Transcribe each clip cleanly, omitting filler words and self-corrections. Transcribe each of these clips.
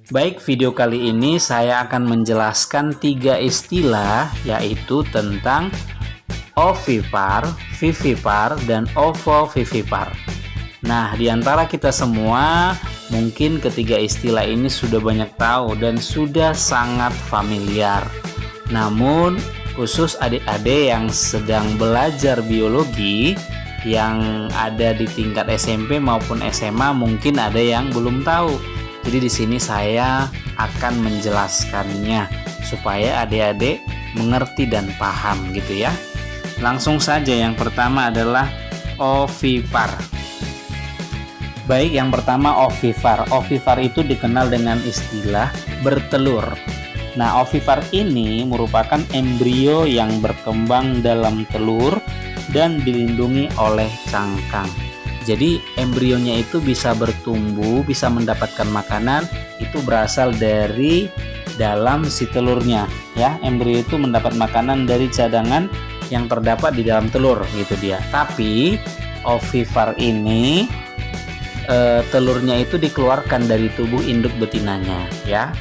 Baik, video kali ini saya akan menjelaskan 3 istilah, yaitu tentang ovipar, vivipar, dan ovovivipar. Nah, di antara kita semua mungkin ketiga istilah ini sudah banyak tahu dan sudah sangat familiar. Namun, khusus adik-adik yang sedang belajar biologi yang ada di tingkat SMP maupun SMA mungkin ada yang belum tahu. Jadi di sini saya akan menjelaskannya supaya adik-adik mengerti dan paham gitu ya. Langsung saja, yang pertama adalah ovipar. Baik, yang pertama ovipar. Ovipar itu dikenal dengan istilah bertelur. Nah, ovipar ini merupakan embrio yang berkembang dalam telur dan dilindungi oleh cangkang. Jadi embrionya itu bisa bertumbuh, bisa mendapatkan makanan, itu berasal dari dalam si telurnya ya. Embrio itu mendapat makanan dari cadangan yang terdapat di dalam telur gitu dia. Tapi ovipar ini telurnya itu dikeluarkan dari tubuh induk betinanya ya.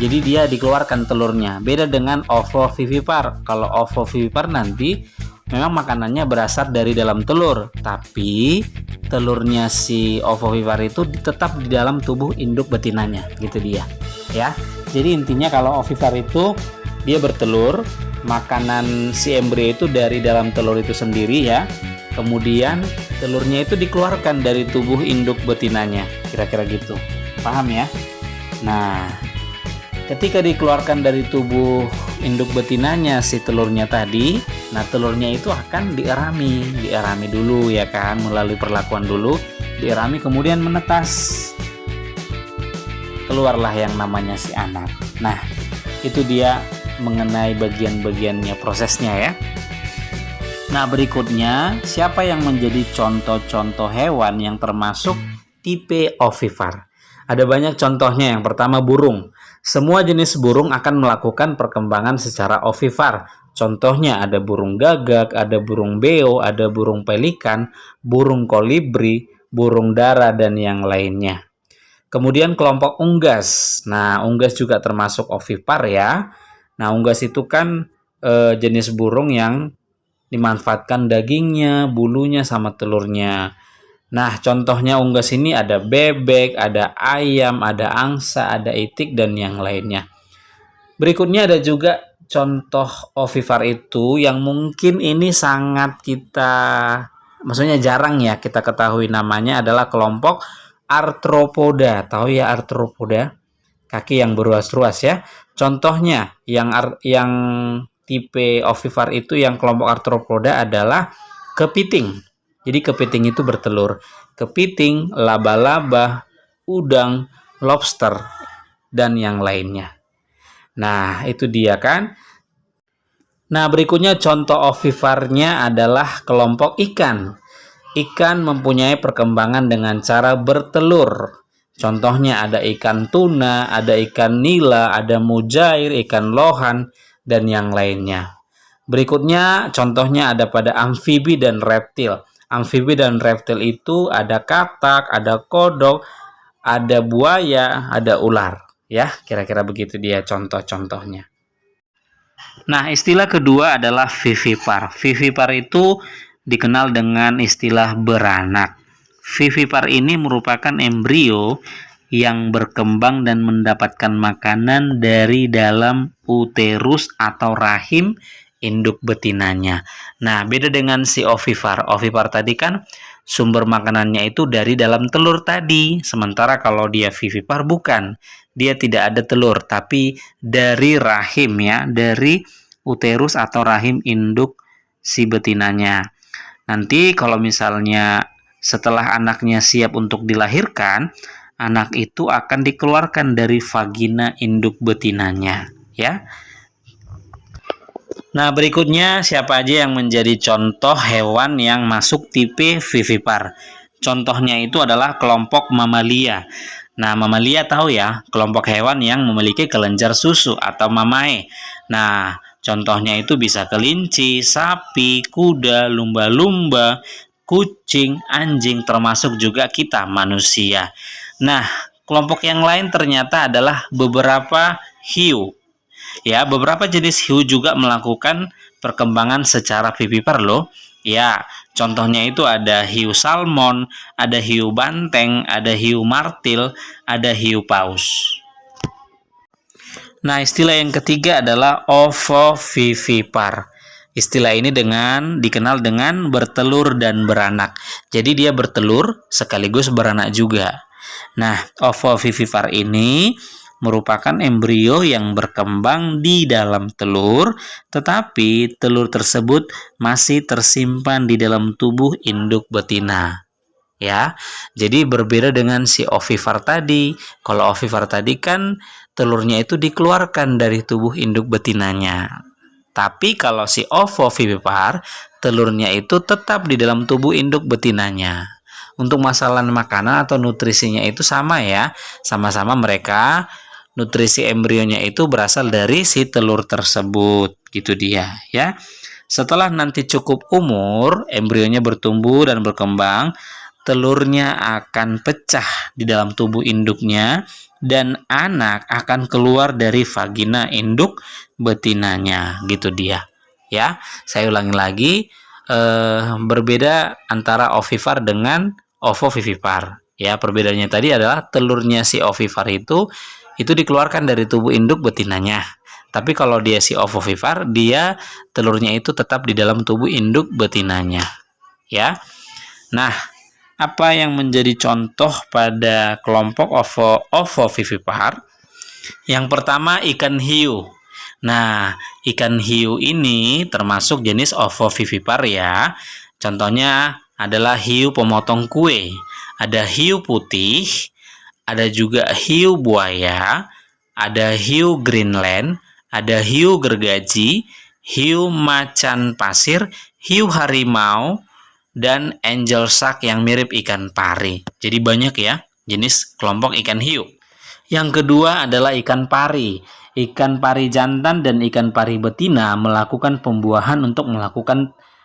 Jadi dia dikeluarkan telurnya. Beda dengan ovovivipar. Kalau ovovivipar nanti memang makanannya berasal dari dalam telur, tapi telurnya si ovovivipar itu tetap di dalam tubuh induk betinanya gitu dia ya. Jadi intinya kalau ovipar itu dia bertelur, makanan si embrio itu dari dalam telur itu sendiri ya, kemudian telurnya itu dikeluarkan dari tubuh induk betinanya, kira-kira gitu, paham ya. Nah, ketika dikeluarkan dari tubuh induk betinanya si telurnya tadi, nah telurnya itu akan dierami dulu ya kan, melalui perlakuan dulu, dierami kemudian menetas. Keluarlah yang namanya si anak. Nah, itu dia mengenai bagian-bagiannya, prosesnya ya. Nah, berikutnya, siapa yang menjadi contoh-contoh hewan yang termasuk tipe ovipar? Ada banyak contohnya. Yang pertama, burung. Semua jenis burung akan melakukan perkembangan secara ovipar. Contohnya ada burung gagak, ada burung beo, ada burung pelikan, burung kolibri, burung dara, dan yang lainnya. Kemudian kelompok unggas. Nah, unggas juga termasuk ovipar ya. Nah, unggas itu kan jenis burung yang dimanfaatkan dagingnya, bulunya, sama telurnya. Nah, contohnya unggas ini ada bebek, ada ayam, ada angsa, ada itik, dan yang lainnya. Berikutnya ada juga contoh ovipar itu yang mungkin ini sangat maksudnya jarang ya kita ketahui namanya, adalah kelompok arthropoda. Tahu ya arthropoda? Kaki yang beruas-ruas ya. Contohnya yang tipe ovipar itu yang kelompok arthropoda adalah kepiting. Jadi kepiting itu bertelur. Kepiting, laba-laba, udang, lobster, dan yang lainnya. Nah, itu dia kan. Nah, berikutnya contoh oviparnya adalah kelompok ikan. Ikan mempunyai perkembangan dengan cara bertelur. Contohnya ada ikan tuna, ada ikan nila, ada mujair, ikan lohan, dan yang lainnya. Berikutnya contohnya ada pada amfibi dan reptil. Amfibi dan reptil itu ada katak, ada kodok, ada buaya, ada ular. Ya, kira-kira begitu dia contoh-contohnya. Nah, istilah kedua adalah vivipar. Vivipar itu dikenal dengan istilah beranak. Vivipar ini merupakan embrio yang berkembang dan mendapatkan makanan dari dalam uterus atau rahim induk betinanya. Nah, beda dengan si ovipar. Ovipar tadi kan sumber makanannya itu dari dalam telur tadi. Sementara kalau dia vivipar bukan. Dia tidak ada telur, tapi dari rahim ya, dari uterus atau rahim induk si betinanya. Nanti kalau misalnya setelah anaknya siap untuk dilahirkan, anak itu akan dikeluarkan dari vagina induk betinanya ya. Nah, berikutnya siapa aja yang menjadi contoh hewan yang masuk tipe vivipar? Contohnya itu adalah kelompok mamalia. Nah, mamalia tahu ya, kelompok hewan yang memiliki kelenjar susu atau mamae. Nah, contohnya itu bisa kelinci, sapi, kuda, lumba-lumba, kucing, anjing, termasuk juga kita manusia. Nah, kelompok yang lain ternyata adalah beberapa hiu. Ya, beberapa jenis hiu juga melakukan perkembangan secara vivipar loh. Ya, contohnya itu ada hiu salmon, ada hiu banteng, ada hiu martil, ada hiu paus. Nah, istilah yang ketiga adalah ovovivipar. Istilah ini dikenal dengan bertelur dan beranak. Jadi dia bertelur sekaligus beranak juga. Nah, ovovivipar ini merupakan embrio yang berkembang di dalam telur, tetapi telur tersebut masih tersimpan di dalam tubuh induk betina. Ya, jadi berbeda dengan si ovipar tadi. Kalau ovipar tadi kan telurnya itu dikeluarkan dari tubuh induk betinanya. Tapi kalau si ovovivipar, telurnya itu tetap di dalam tubuh induk betinanya. Untuk masalah makanan atau nutrisinya itu sama ya. Sama-sama mereka nutrisi embrionya itu berasal dari si telur tersebut. Gitu dia ya. Setelah nanti cukup umur, embrionya bertumbuh dan berkembang, telurnya akan pecah di dalam tubuh induknya dan anak akan keluar dari vagina induk betinanya. Gitu dia ya. Saya ulangi lagi, berbeda antara ovipar dengan ovovivipar ya. Perbedaannya tadi adalah telurnya si ovipar itu dikeluarkan dari tubuh induk betinanya. Tapi kalau dia si ovovivipar, dia telurnya itu tetap di dalam tubuh induk betinanya ya. Nah, apa yang menjadi contoh pada kelompok ovovivipar? Yang pertama, ikan hiu. Nah, ikan hiu ini termasuk jenis ovovivipar ya. Contohnya adalah hiu pemotong kue, ada hiu putih, ada juga hiu buaya, ada hiu Greenland, ada hiu gergaji, hiu macan pasir, hiu harimau, dan angel shark yang mirip ikan pari. Jadi banyak ya jenis kelompok ikan hiu. Yang kedua adalah ikan pari. Ikan pari jantan dan ikan pari betina melakukan pembuahan untuk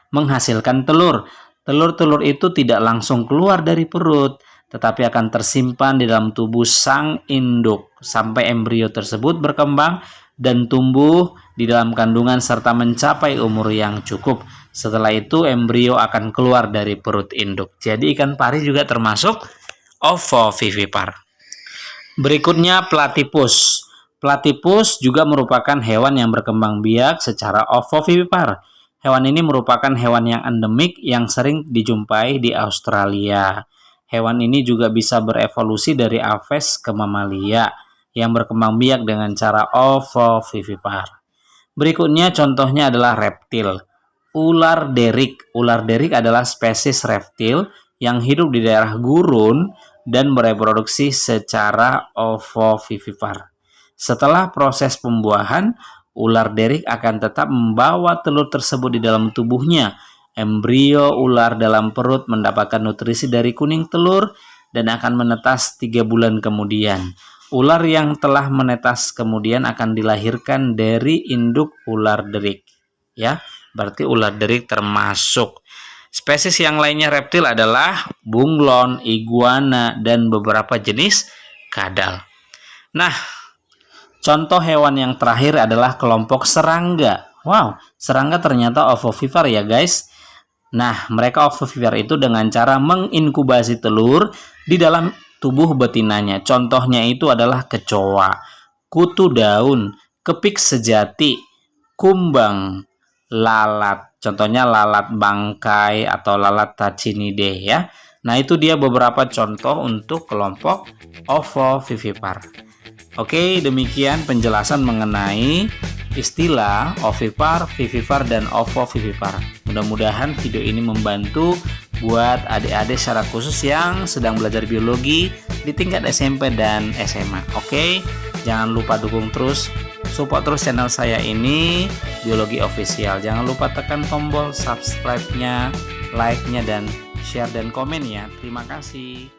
menghasilkan telur. Telur-telur itu tidak langsung keluar dari perut, tetapi akan tersimpan di dalam tubuh sang induk sampai embrio tersebut berkembang dan tumbuh di dalam kandungan serta mencapai umur yang cukup. Setelah itu embrio akan keluar dari perut induk. Jadi ikan pari juga termasuk ovovivipar. Berikutnya platypus. Platypus juga merupakan hewan yang berkembang biak secara ovovivipar. Hewan ini merupakan hewan yang endemik yang sering dijumpai di Australia. Hewan ini juga bisa berevolusi dari aves ke mamalia yang berkembang biak dengan cara ovovivipar. Berikutnya contohnya adalah reptil. Ular derik. Ular derik adalah spesies reptil yang hidup di daerah gurun dan bereproduksi secara ovovivipar. Setelah proses pembuahan, ular derik akan tetap membawa telur tersebut di dalam tubuhnya. Embrio ular dalam perut mendapatkan nutrisi dari kuning telur dan akan menetas 3 bulan kemudian. Ular yang telah menetas kemudian akan dilahirkan dari induk ular derik. Ya, berarti ular derik termasuk. Spesies yang lainnya reptil adalah bunglon, iguana, dan beberapa jenis kadal. Nah, contoh hewan yang terakhir adalah kelompok serangga. Wow, serangga ternyata ovovivipar ya guys. Nah, mereka ovovivipar itu dengan cara menginkubasi telur di dalam tubuh betinanya. Contohnya itu adalah kecoa, kutu daun, kepik sejati, kumbang, lalat. Contohnya lalat bangkai atau lalat tachinide ya. Nah, itu dia beberapa contoh untuk kelompok ovovivipar. Oke, demikian penjelasan mengenai istilah ovipar, vivipar, dan ovovivipar. Mudah-mudahan video ini membantu buat adik-adik secara khusus yang sedang belajar biologi di tingkat SMP dan SMA. Oke, jangan lupa dukung terus, support terus channel saya ini, Biologi Official. Jangan lupa tekan tombol subscribe-nya, like-nya, dan share dan komen ya. Terima kasih.